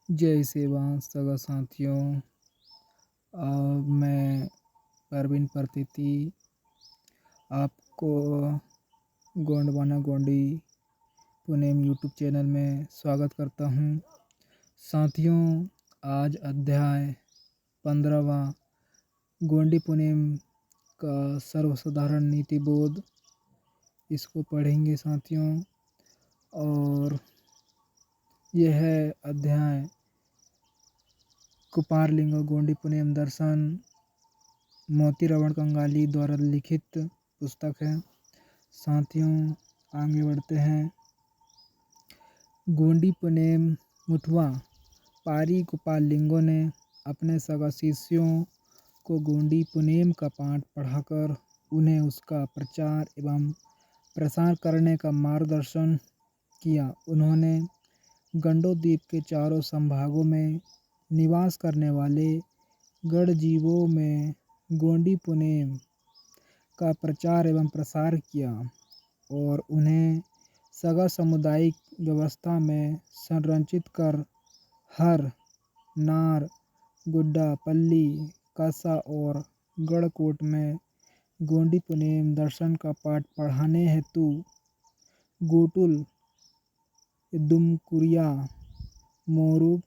जय सेवा सगा साथियों। मैं परवीन प्रतीति आपको गोंडवाना गोंडी पुनेम यूट्यूब चैनल में स्वागत करता हूँ। साथियों, आज अध्याय 15वां गोंडी पुनेम का सर्वसाधारण नीति बोध इसको पढ़ेंगे साथियों। और यह अध्याय कुपारलिंग गोंडी पुनेम दर्शन मोती रवण कंगाली द्वारा लिखित पुस्तक है। साथियों, आगे बढ़ते हैं। गोंडी पुनेम मुठवा पारी कुपारलिंगों ने अपने सगा शिष्यों को गोंडी पुनेम का पाठ पढ़ाकर उन्हें उसका प्रचार एवं प्रसार करने का मार्गदर्शन किया। उन्होंने गंडो द्वीप के चारों संभागों में निवास करने वाले गढ़ जीवों में गोंडी पुनेम का प्रचार एवं प्रसार किया और उन्हें सगा सामुदायिक व्यवस्था में संरचित कर हर, नार, गुड्डा, पल्ली, कासा और गढ़कोट में गोंडी पुनेम दर्शन का पाठ पढ़ाने हेतु गोटुल, दुमकुरिया, मोरुग,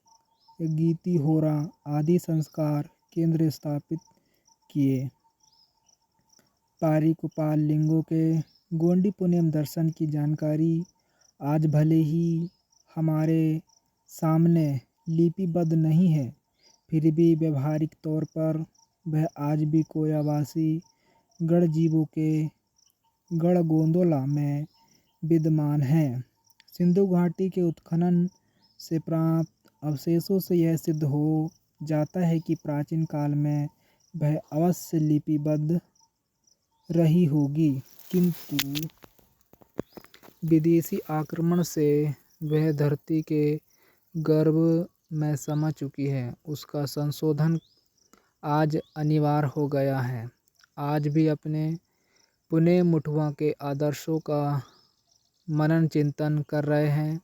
गीती होरा आदि संस्कार केंद्र स्थापित किए। पारी कुपाल लिंगों के गोंडी पुनेम दर्शन की जानकारी आज भले ही हमारे सामने लिपिबद्ध नहीं है, फिर भी व्यवहारिक तौर पर वह आज भी कोयावासी गढ़ जीवों के गढ़ गोंदोला में विद्यमान है। सिंधु घाटी के उत्खनन से प्राप्त अवशेषों से यह सिद्ध हो जाता है कि प्राचीन काल में वह अवश्य लिपिबद्ध रही होगी, किंतु विदेशी आक्रमण से वह धरती के गर्भ में समा चुकी है। उसका संशोधन आज अनिवार्य हो गया है। आज भी अपने पुनेम मुठवा के आदर्शों का मनन चिंतन कर रहे हैं।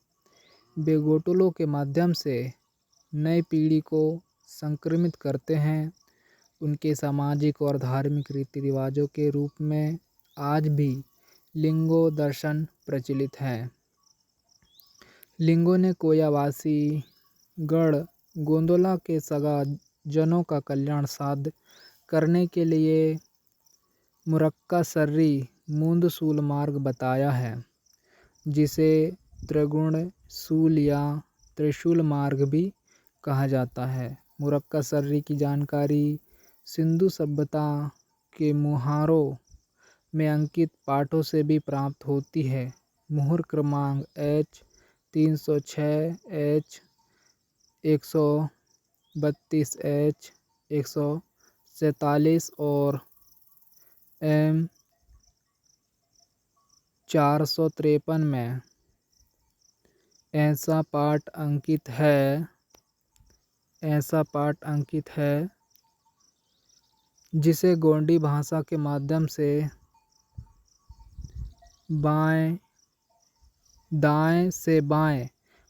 वे गोटुलों के माध्यम से नई पीढ़ी को संक्रमित करते हैं। उनके सामाजिक और धार्मिक रीति रिवाजों के रूप में आज भी लिंगो दर्शन प्रचलित है। लिंगों ने कोयावासी गढ़ गोंदोला के सगा जनों का कल्याण साध्य करने के लिए मुरक्का सर्री मूंदशूल मार्ग बताया है, जिसे त्रिगुण शूल या त्रिशूल मार्ग भी कहा जाता है। मुरक्का सर्री की जानकारी सिंधु सभ्यता के मुहारों में अंकित पाठों से भी प्राप्त होती है। मुहर क्रमांक H 306, H 132, H 147 और M 453 में ऐसा पाठ अंकित है जिसे गोंडी भाषा के माध्यम से दाएं से बाएं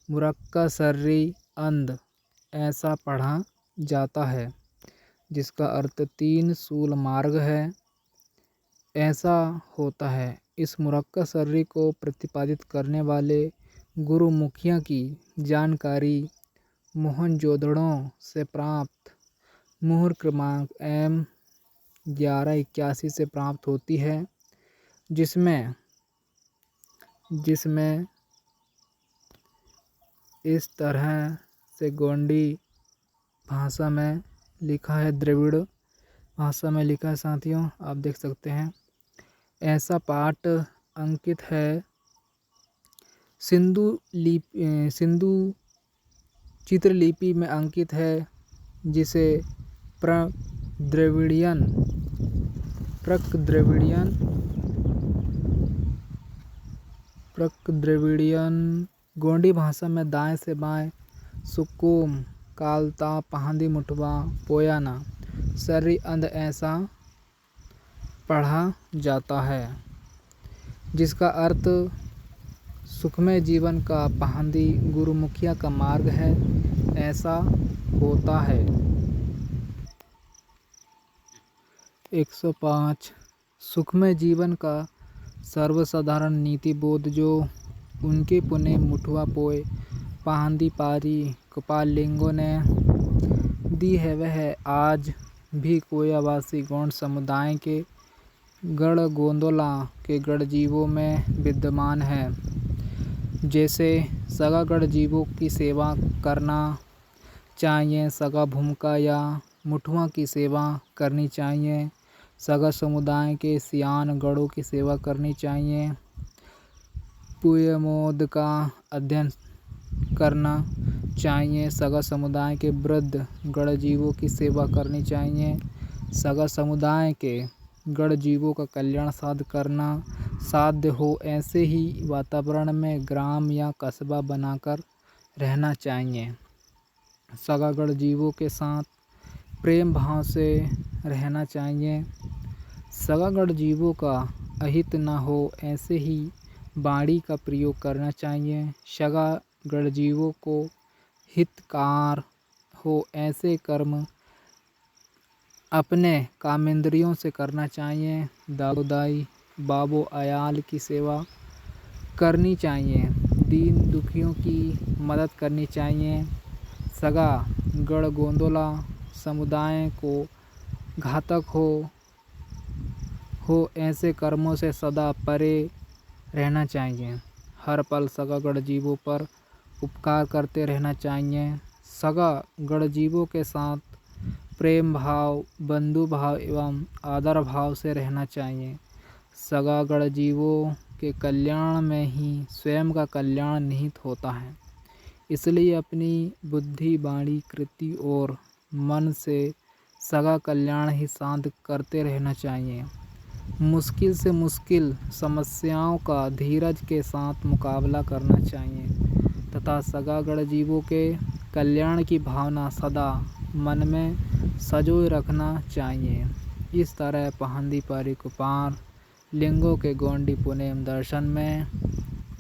मुरक्का सर्री अंध ऐसा पढ़ा जाता है, जिसका अर्थ 3 शूल मार्ग है। ऐसा होता है। इस मुरक्का सर्री को प्रतिपादित करने वाले गुरुमुखिया की जानकारी मोहनजोदड़ो से प्राप्त मुहर क्रमांक M 1181 से प्राप्त होती है, जिसमें इस तरह से गोंडी भाषा में लिखा है, द्रविड़ भाषा में लिखा है। साथियों, आप देख सकते हैं ऐसा पाठ अंकित है सिंधु चित्रलिपि में अंकित है, जिसे प्रक द्रविड़ियन गोंडी भाषा में दाएं से बाएं सुकुम कालता पहांदी मुठवा पोयाना सर्री अंध ऐसा पढ़ा जाता है, जिसका अर्थ सुखमय जीवन का पहांदी गुरुमुखिया का मार्ग है। ऐसा होता है। 105 सुखमय जीवन का सर्वसाधारण नीति बोध जो उनके पुणे मुठवा पोए पाहंदी पारी गोपाल लिंगो ने दी है, वह आज भी कोयावासी गौड़ समुदाय के गढ़ गोंदोला के गढ़ जीवों में विद्यमान है। जैसे सगा गढ़ जीवों की सेवा करना चाहिए, सगा भूमिका या मुठवा की सेवा करनी चाहिए, सगा समुदाय के सियान गढ़ों की सेवा करनी चाहिए, पुण्यमोद का अध्ययन करना चाहिए, सगा समुदाय के वृद्ध गढ़ जीवों की सेवा करनी चाहिए, सगा समुदाय के गढ़ जीवों का कल्याण साध्य हो ऐसे ही वातावरण में ग्राम या कस्बा बनाकर रहना चाहिए। सगा गढ़ जीवों के साथ प्रेम भाव से रहना चाहिए। सगा गढ़ जीवों का अहित न हो ऐसे ही वाणी का प्रयोग करना चाहिए। सगा गढ़ जीवों को हितकार हो ऐसे कर्म अपने कामेंद्रियों से करना चाहिए। दादो दाई बाबो अयाल की सेवा करनी चाहिए, दीन दुखियों की मदद करनी चाहिए। सगा गढ़ गोंदोला समुदाय को घातक हो ऐसे कर्मों से सदा परे रहना चाहिए। हर पल सगा गढ़ जीवों पर उपकार करते रहना चाहिए। सगा गढ़ जीवों के साथ प्रेम भाव, बंधु भाव एवं आदर भाव से रहना चाहिए। सगा गढ़ जीवों के कल्याण में ही स्वयं का कल्याण निहित होता है, इसलिए अपनी बुद्धि, वाणी, कृति और मन से सगा कल्याण ही साध करते रहना चाहिए। मुश्किल से मुश्किल समस्याओं का धीरज के साथ मुकाबला करना चाहिए तथा सगा गढ़ जीवों के कल्याण की भावना सदा मन में सजोए रखना चाहिए। इस तरह पाहंदी पारी गोपाल लिंगों के गोंडी पुनेम दर्शन में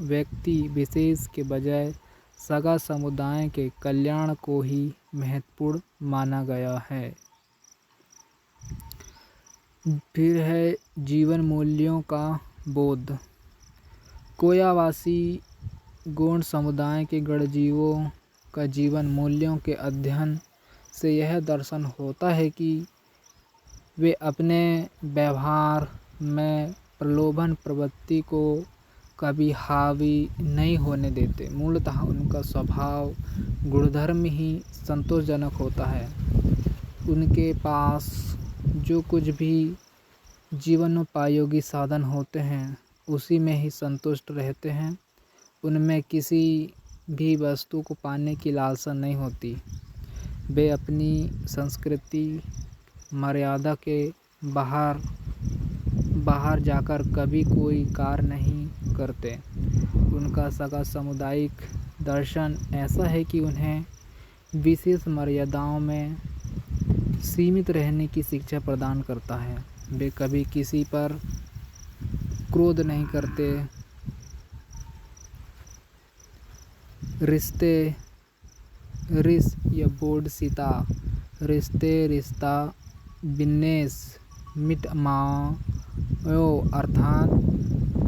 व्यक्ति विशेष के बजाय सगा समुदाय के कल्याण को ही महत्वपूर्ण माना गया है। फिर है जीवन मूल्यों का बोध। कोयावासी गौड़ समुदाय के गढ़ जीवों का जीवन मूल्यों के अध्ययन से यह दर्शन होता है कि वे अपने व्यवहार में प्रलोभन प्रवृत्ति को कभी हावी नहीं होने देते। मूलतः उनका स्वभाव गुणधर्म ही संतोषजनक होता है। उनके पास जो कुछ भी जीवनोपयोगी साधन होते हैं उसी में ही संतुष्ट रहते हैं। उनमें किसी भी वस्तु को पाने की लालसा नहीं होती। वे अपनी संस्कृति मर्यादा के बाहर जाकर कभी कोई कार्य नहीं करते। उनका सगा सामुदायिक दर्शन ऐसा है कि उन्हें विशेष मर्यादाओं में सीमित रहने की शिक्षा प्रदान करता है। वे कभी किसी पर क्रोध नहीं करते। या बोर्ड सीता रिश्ता बिन्नेस मिट माओ अर्थात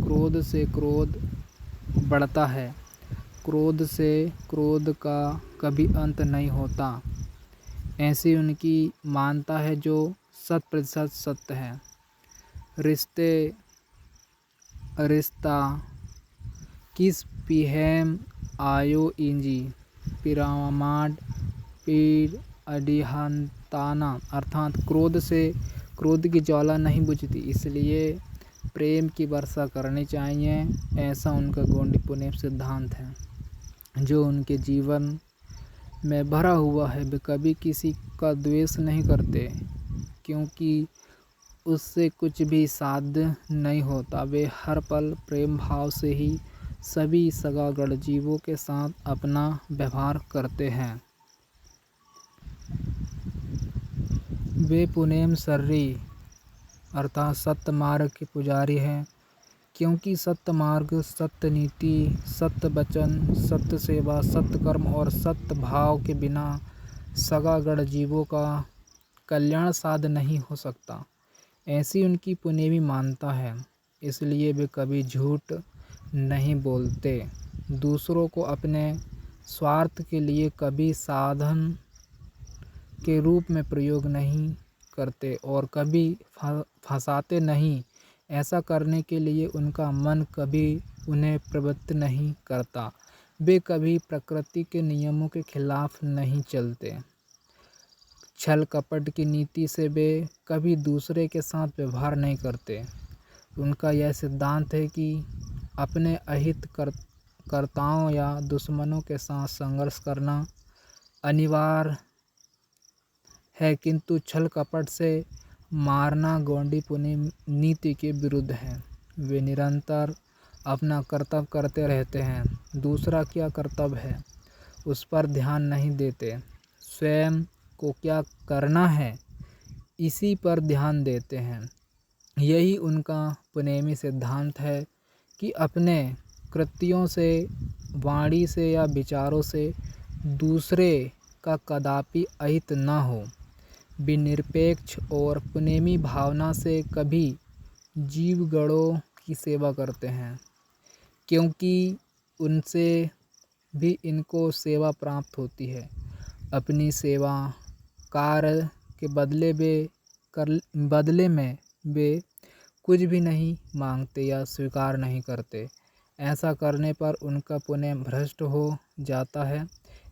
क्रोध से क्रोध बढ़ता है, क्रोध से क्रोध का कभी अंत नहीं होता, ऐसी उनकी मानता है जो 100% सत्य है। रिश्ता किस पीहेम आयो इंजी पिरामाड पीर अडिहंताना अर्थात क्रोध से क्रोध की ज्वाला नहीं बुझती, इसलिए प्रेम की वर्षा करनी चाहिए। ऐसा उनका गोंडी पुनेम सिद्धांत है जो उनके जीवन में भरा हुआ है। वे कभी किसी का द्वेष नहीं करते क्योंकि उससे कुछ भी साध्य नहीं होता। वे हर पल प्रेम भाव से ही सभी सगा गढ़ जीवों के साथ अपना व्यवहार करते हैं। वे पुनेम सर्री अर्थात सत्य मार्ग के पुजारी हैं क्योंकि सत्य मार्ग, सत्य नीति, सत्य वचन, सत्य सेवा, सत्य कर्म और सत्य भाव के बिना सगा गण जीवों का कल्याण साध्य नहीं हो सकता, ऐसी उनकी पुनेवी मानता है। इसलिए वे कभी झूठ नहीं बोलते, दूसरों को अपने स्वार्थ के लिए कभी साधन के रूप में प्रयोग नहीं करते और कभी फंसाते नहीं। ऐसा करने के लिए उनका मन कभी उन्हें प्रवृत्त नहीं करता। वे कभी प्रकृति के नियमों के खिलाफ नहीं चलते। छल कपट की नीति से वे कभी दूसरे के साथ व्यवहार नहीं करते। उनका यह सिद्धांत है कि अपने कर्ताओं या दुश्मनों के साथ संघर्ष करना अनिवार्य है, किंतु छल कपट से मारना गोंडी पुनी नीति के विरुद्ध है। वे निरंतर अपना कर्तव्य करते रहते हैं, दूसरा क्या कर्तव्य है उस पर ध्यान नहीं देते। स्वयं को क्या करना है इसी पर ध्यान देते हैं। यही उनका पुनेमी सिद्धांत है कि अपने कृत्यों से, वाणी से या विचारों से दूसरे का कदापि अहित न हो। वे निरपेक्ष और पुनेमी भावना से कभी जीवगणों की सेवा करते हैं, क्योंकि उनसे भी इनको सेवा प्राप्त होती है। अपनी सेवा कार्य के बदले में वे कुछ भी नहीं मांगते या स्वीकार नहीं करते। ऐसा करने पर उनका पुण्य भ्रष्ट हो जाता है,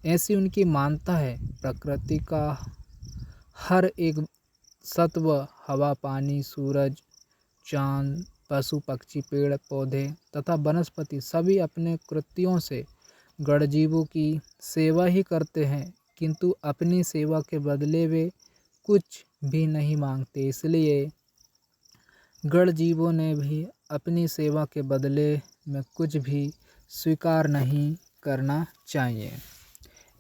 ऐसी उनकी मान्यता है। प्रकृति का हर एक सत्व, हवा, पानी, सूरज, चाँद, पशु पक्षी, पेड़ पौधे तथा वनस्पति सभी अपने कृत्यों से गणजीवों की सेवा ही करते हैं, किंतु अपनी सेवा के बदले वे कुछ भी नहीं मांगते। इसलिए गणजीवों ने भी अपनी सेवा के बदले में कुछ भी स्वीकार नहीं करना चाहिए।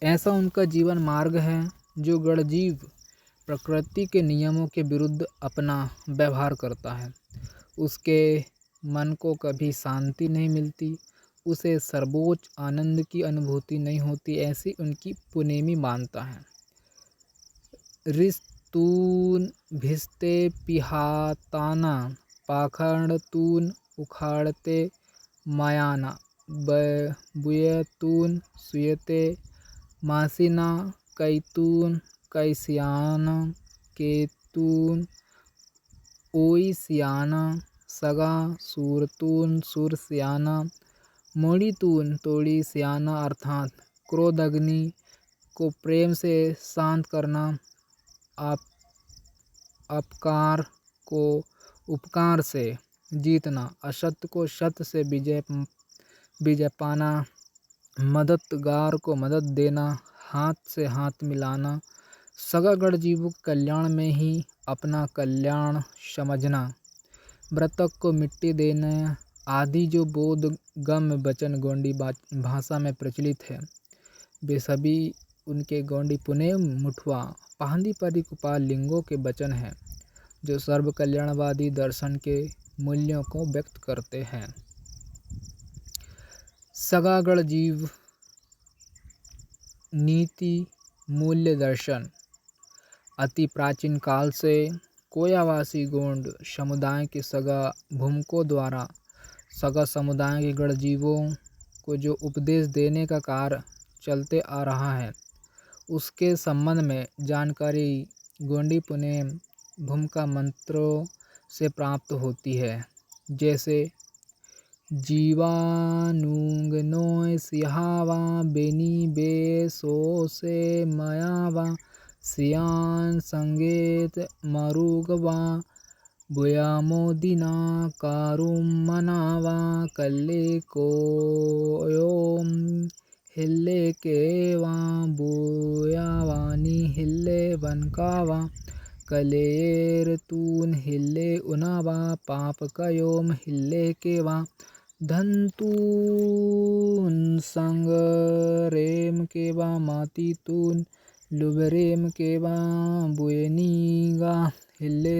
ऐसा उनका जीवन मार्ग है। जो गणजीव प्रकृति के नियमों के विरुद्ध अपना व्यवहार करता है, उसके मन को कभी शांति नहीं मिलती, उसे सर्वोच्च आनंद की अनुभूति नहीं होती, ऐसी उनकी पुनेमी मानता है। रिस्तून भिस्ते पिहाताना, पाखंडतून उखाड़ते मायाना, बुयतून सुयते मासिना, कैतून कैसियाना, केतून ओइसियाना, सगा सूरतून सुरसियाना, मोड़ीतून तोड़ी सियाना। अर्थात क्रोध अग्नि को प्रेम से शांत करना, अपकार को उपकार से जीतना, असत्य को सत्य से विजय पाना, मददगार को मदद देना, हाथ से हाथ मिलाना, सगा गण जीवों के कल्याण में ही अपना कल्याण समझना, मृतक को मिट्टी देना आदि जो बोधगम्य वचन गोंडी भाषा में प्रचलित है, वे सभी उनके गोंडी पुनेम मुठवा पाहंदी परी कुपाल लिंगों के वचन हैं, जो सर्व कल्याणवादी दर्शन के मूल्यों को व्यक्त करते हैं। सगा गण जीव नीति मूल्य दर्शन। अति प्राचीन काल से कोयावासी गोंड समुदाय के सगा भूमकों द्वारा सगा समुदाय के गण जीवों को जो उपदेश देने का कार्य चलते आ रहा है, उसके संबंध में जानकारी गोंडी पुनेम भूमिका मंत्रों से प्राप्त होती है। जैसे जीवानुंग नोय सिहावा बेनी बे सो से मयावा सियान संगेत मरुगवा बुया मोदिना कारुम मनावा कल्ले को योम हिल्ले के वा बुयावानी हिल्ले बनकावा कलेर तून हिल्ले उनावा पाप कयोम हिल्ले के वा धनतून संग रेम के वा माती तून लुबरेम के वा बुएनीगा हिल्ले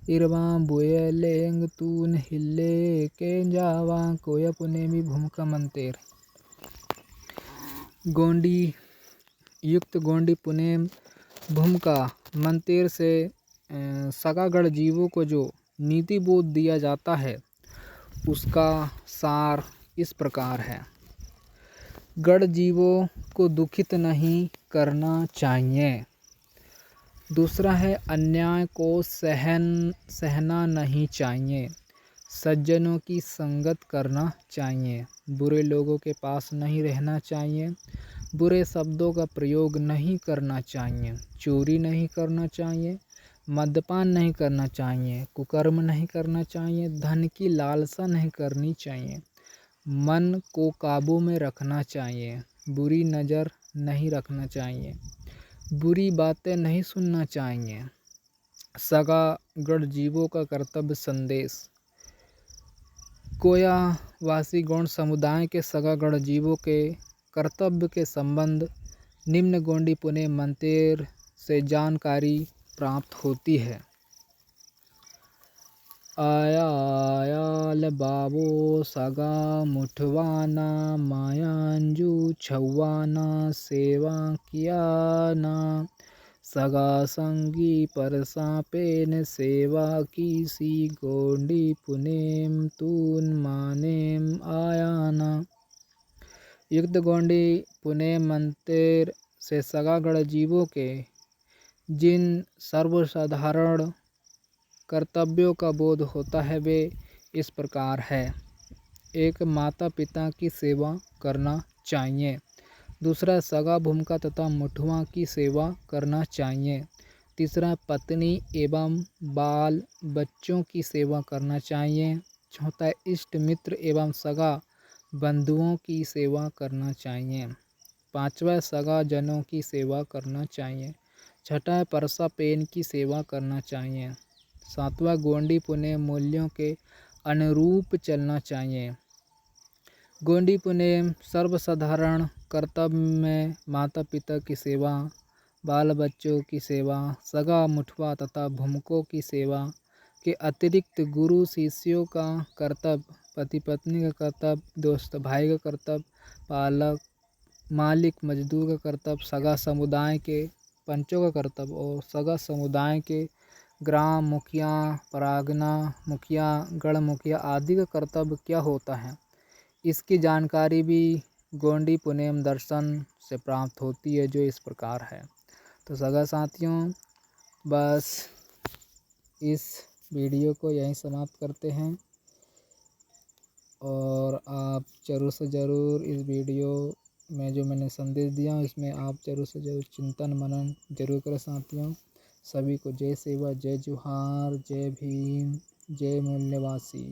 इरवा बुए लेंग तून हिले के जावा कोया पुनेमी भूमिका मंतेर। गोंडी युक्त गोंडी पुनेम भूमिका मंतेर से सगागढ़ जीवों को जो नीति बोध दिया जाता है उसका सार इस प्रकार है। गढ़ जीवों को दुखित नहीं करना चाहिए। दूसरा है अन्याय को सहना नहीं चाहिए। सज्जनों की संगत करना चाहिए। बुरे लोगों के पास नहीं रहना चाहिए। बुरे शब्दों का प्रयोग नहीं करना चाहिए। चोरी नहीं करना चाहिए। मद्यपान नहीं करना चाहिए। कुकर्म नहीं करना चाहिए। धन की लालसा नहीं करनी चाहिए। मन को काबू में रखना चाहिए। बुरी नज़र नहीं रखना चाहिए। बुरी बातें नहीं सुनना चाहिए। सगागढ़ जीवों का कर्तव्य संदेश। कोयावासी गौड़ समुदाय के सगागढ़ जीवों के कर्तव्य के संबंध निम्न गोंडी पुनेम मंतेर से जानकारी प्राप्त होती है। आयाल बाबो सगा मुठवाना मायांजू छवाना सेवा कियाना सगा संगी परसा पेन सेवा की सी गोंडी पुनेम तून मानेम आयाना। युक्त गोंडी पुनेम मंतेर से सगागढ़ जीवों के जिन सर्वसाधारण कर्तव्यों का बोध होता है वे इस प्रकार है। एक, माता पिता की सेवा करना चाहिए। दूसरा, सगा भूमिका तथा मुठवा की सेवा करना चाहिए। तीसरा, पत्नी एवं बाल बच्चों की सेवा करना चाहिए। चौथा, इष्ट मित्र एवं सगा बंधुओं की सेवा करना चाहिए। पांचवा, सगा जनों की सेवा करना चाहिए। छठा, परसा पेन की सेवा करना चाहिए। सातवां, गोंडी पुनेम मूल्यों के अनुरूप चलना चाहिए। गोंडी पुनेम सर्वसाधारण कर्तव्य में माता पिता की सेवा, बाल बच्चों की सेवा, सगा मुठवा तथा भूमिकों की सेवा के अतिरिक्त गुरु शिष्यों का कर्तव्य, पति पत्नी का कर्तव्य, दोस्त भाई का कर्तव्य, पालक मालिक मजदूर का कर्तव्य, सगा समुदाय के पंचों का कर्तव्य और सगा समुदाय के ग्राम मुखिया, परागना मुखिया, गढ़ मुखिया आदि का कर्तव्य क्या होता है, इसकी जानकारी भी गोंडी पुनेम दर्शन से प्राप्त होती है, जो इस प्रकार है। तो सगा साथियों, बस इस वीडियो को यहीं समाप्त करते हैं और आप ज़रूर से ज़रूर इस वीडियो में जो मैंने संदेश दिया इसमें आप ज़रूर से ज़रूर चिंतन मनन जरूर करें साथियों। सभी को जय सेवा, जय जोहार, जय भीम, जय मूल्यवासी।